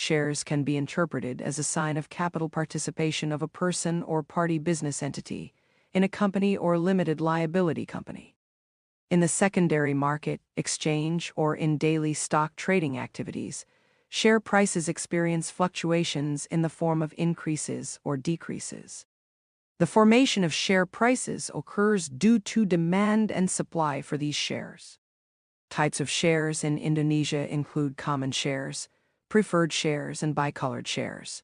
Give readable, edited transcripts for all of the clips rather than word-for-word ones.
shares can be interpreted as a sign of capital participation of a person or party business entity in a company or limited liability company. In the secondary market, exchange, or in daily stock trading activities, share prices experience fluctuations in the form of increases or decreases. The formation of share prices occurs due to demand and supply for these shares. Types of shares in Indonesia include common shares, preferred shares, and bicolored shares.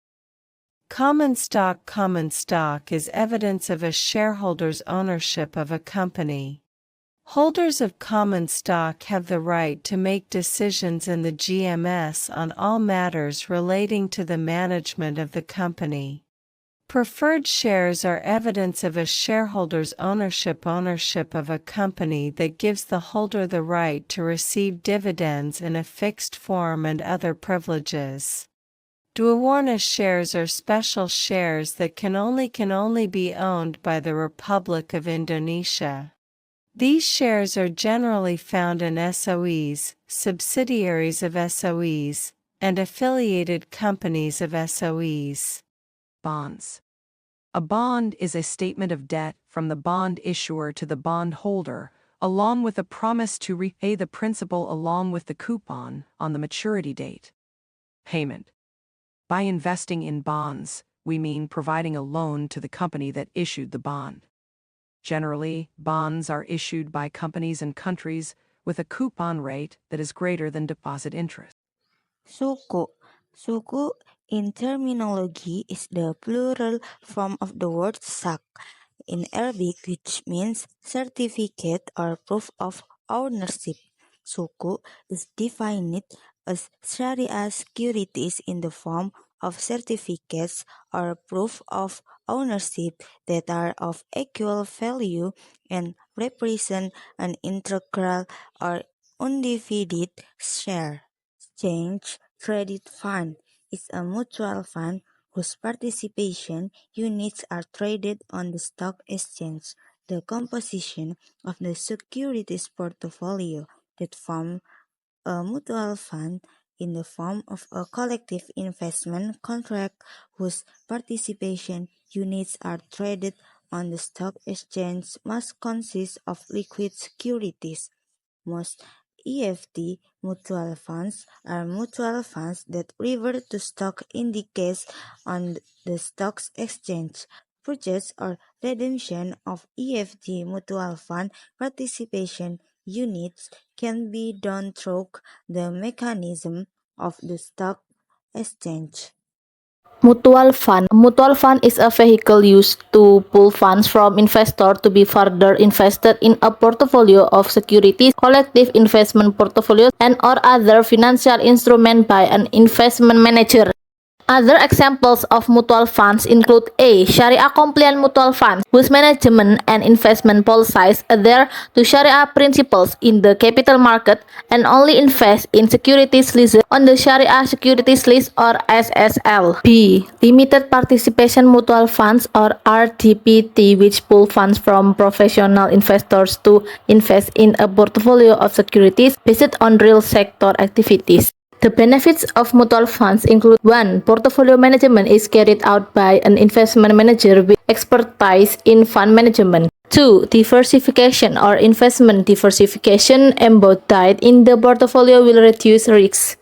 Common stock is evidence of a shareholder's ownership of a company. Holders of common stock have the right to make decisions in the GMS on all matters relating to the management of the company. Preferred shares are evidence of a shareholder's ownership of a company that gives the holder the right to receive dividends in a fixed form and other privileges. Dua shares are special shares that can only be owned by the Republic of Indonesia. These shares are generally found in SOEs, subsidiaries of SOEs, and affiliated companies of SOEs. Bonds. A bond is a statement of debt from the bond issuer to the bond holder, along with a promise to repay the principal along with the coupon on the maturity date. Payment. By investing in bonds, we mean providing a loan to the company that issued the bond. Generally, bonds are issued by companies and countries with a coupon rate that is greater than deposit interest. Suku. Suku in terminology is the plural form of the word sak in Arabic, which means certificate or proof of ownership. Suku is defined as Sharia securities in the form of certificates or proof of ownership that are of equal value and represent an integral or undivided share. Exchange Traded Fund is a mutual fund whose participation units are traded on the stock exchange. The composition of the securities portfolio that form a mutual fund in the form of a collective investment contract whose participation units are traded on the stock exchange must consist of liquid securities. Most EFT mutual funds are mutual funds that revert to stock indices on the stock exchange. Purchase or redemption of EFT mutual fund participation units can be done through the mechanism of the stock exchange. Mutual fund. A mutual fund is a vehicle used to pool funds from investors to be further invested in a portfolio of securities, collective investment portfolios, and or other financial instrument by an investment manager. Other examples of mutual funds include A. Sharia-compliant mutual funds, whose management and investment policies adhere to Sharia principles in the capital market and only invest in securities listed on the Sharia Securities List or SSL. B. Limited participation mutual funds or RDPT, which pool funds from professional investors to invest in a portfolio of securities based on real sector activities. The benefits of mutual funds include 1. Portfolio management is carried out by an investment manager with expertise in fund management. 2. Diversification or investment diversification embodied in the portfolio will reduce risks.